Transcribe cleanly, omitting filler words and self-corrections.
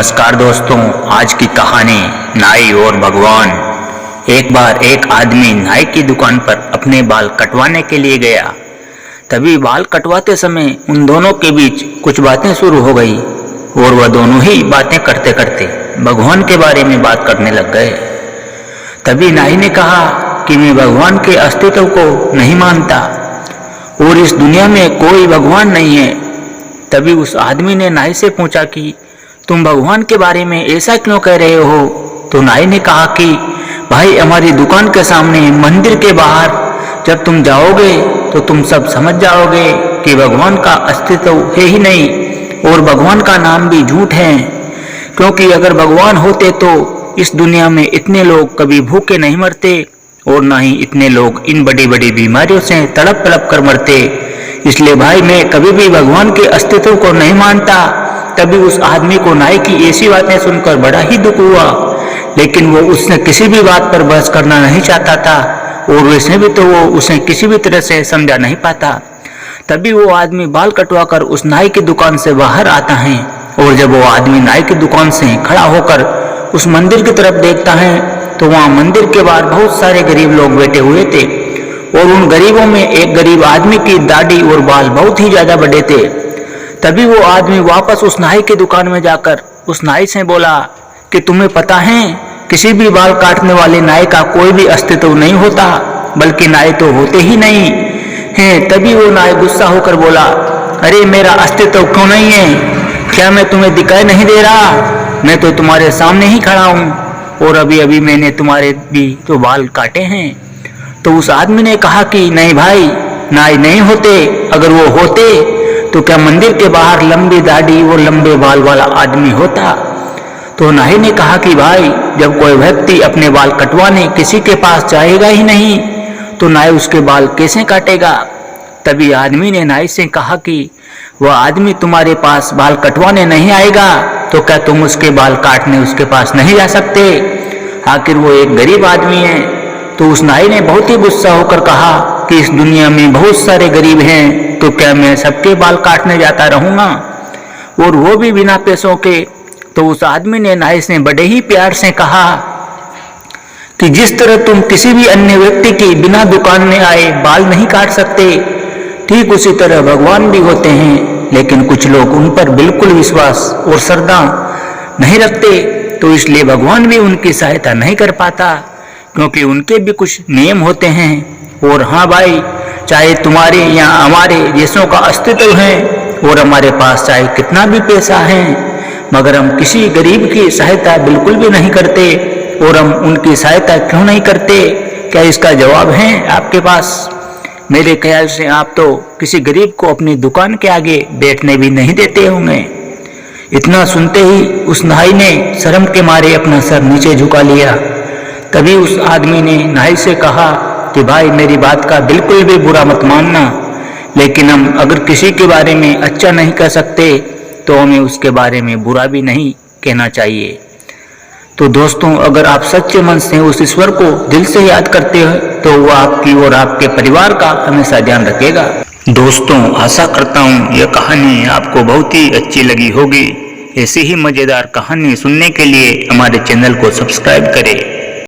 नमस्कार दोस्तों, आज की कहानी नाई और भगवान। एक बार एक आदमी नाई की दुकान पर अपने बाल कटवाने के लिए गया। तभी बाल कटवाते समय उन दोनों के बीच कुछ बातें शुरू हो गई और वह दोनों ही बातें करते करते भगवान के बारे में बात करने लग गए। तभी नाई ने कहा कि मैं भगवान के अस्तित्व को नहीं मानता और इस दुनिया में कोई भगवान नहीं है। तभी उस आदमी ने नाई से पूछा कि तुम भगवान के बारे में ऐसा क्यों कह रहे हो? तो नाई ने कहा कि भाई, हमारी दुकान के सामने मंदिर के बाहर जब तुम जाओगे तो तुम सब समझ जाओगे कि भगवान का अस्तित्व है ही नहीं और भगवान का नाम भी झूठ है, क्योंकि अगर भगवान होते तो इस दुनिया में इतने लोग कभी भूखे नहीं मरते और ना ही इतने लोग इन बड़ी बड़ी बीमारियों से तड़प तड़प कर मरते। इसलिए भाई, मैं कभी भी भगवान के अस्तित्व को नहीं मानता। तभी उस आदमी को नाई की ऐसी बातें सुनकर बड़ा ही दुख हुआ, लेकिन वो उसने किसी भी बात पर बहस करना नहीं चाहता था और वैसे भी तो वो उसे किसी भी तरह से समझा नहीं पाता। तभी वो आदमी बाल कटवाकर उस नाई की दुकान से बाहर आता है और जब वो आदमी नाई की दुकान से खड़ा होकर उस मंदिर की तरफ देखता है तो वहाँ मंदिर के बाहर बहुत सारे गरीब लोग बैठे हुए थे और उन गरीबों में एक गरीब आदमी की दाढ़ी और बाल बहुत ही ज्यादा बड़े थे। तभी वो आदमी वापस उस नाई की दुकान में जाकर उस नाई से बोला कि तुम्हें पता है, किसी भी बाल काटने वाले नाई का कोई भी अस्तित्व नहीं होता, बल्कि नाई तो होते ही नहीं हैं। तभी वो नाई गुस्सा होकर बोला, अरे मेरा अस्तित्व क्यों नहीं है? क्या मैं तुम्हें दिखाई नहीं दे रहा? मैं तो तुम्हारे सामने ही खड़ा हूँ और अभी अभी मैंने तुम्हारे भी तो बाल काटे हैं। तो उस आदमी ने कहा कि नहीं भाई, नाई नहीं होते। अगर वो होते तो क्या मंदिर के बाहर लंबी दाढ़ी और लंबे बाल वाला आदमी होता? तो नाई ने कहा कि भाई, जब कोई व्यक्ति अपने बाल कटवाने किसी के पास जाएगा ही नहीं तो नाई उसके बाल कैसे काटेगा? तभी आदमी ने नाई से कहा कि वह आदमी तुम्हारे पास बाल कटवाने नहीं आएगा तो क्या तुम उसके बाल काटने उसके पास नहीं जा सकते? आखिर वो एक गरीब आदमी है। तो उस नाई ने बहुत ही गुस्सा होकर कहा कि इस दुनिया में बहुत सारे गरीब हैं, तो क्या मैं सबके बाल काटने जाता रहूंगा, और वो भी बिना पैसों के? तो उस आदमी ने नाई से बड़े ही प्यार से कहा कि जिस तरह तुम किसी भी अन्य व्यक्ति की बिना दुकान में आए बाल नहीं काट सकते, ठीक उसी तरह भगवान भी होते हैं, लेकिन कुछ लोग उन पर बिल्कुल विश्वास और श्रद्धा नहीं रखते, तो इसलिए भगवान भी उनकी सहायता नहीं कर पाता, क्योंकि उनके भी कुछ नियम होते हैं। और हाँ भाई, चाहे तुम्हारे या हमारे जैसों का अस्तित्व है और हमारे पास चाहे कितना भी पैसा है, मगर हम किसी गरीब की सहायता बिल्कुल भी नहीं करते। और हम उनकी सहायता क्यों नहीं करते? क्या इसका जवाब है आपके पास? मेरे ख्याल से आप तो किसी गरीब को अपनी दुकान के आगे बैठने भी नहीं देते होंगे। इतना सुनते ही उस नाई ने शर्म के मारे अपना सर नीचे झुका लिया। तभी उस आदमी ने नाई से कहा कि भाई, मेरी बात का बिल्कुल भी बुरा मत मानना, लेकिन हम अगर किसी के बारे में अच्छा नहीं कह सकते तो हमें उसके बारे में बुरा भी नहीं कहना चाहिए। तो दोस्तों, अगर आप सच्चे मन से उस ईश्वर को दिल से याद करते हो तो वह आपकी और आपके परिवार का हमेशा ध्यान रखेगा। दोस्तों, आशा करता हूँ यह कहानी आपको बहुत ही अच्छी लगी होगी। ऐसी ही मजेदार कहानी सुनने के लिए हमारे चैनल को सब्सक्राइब करें।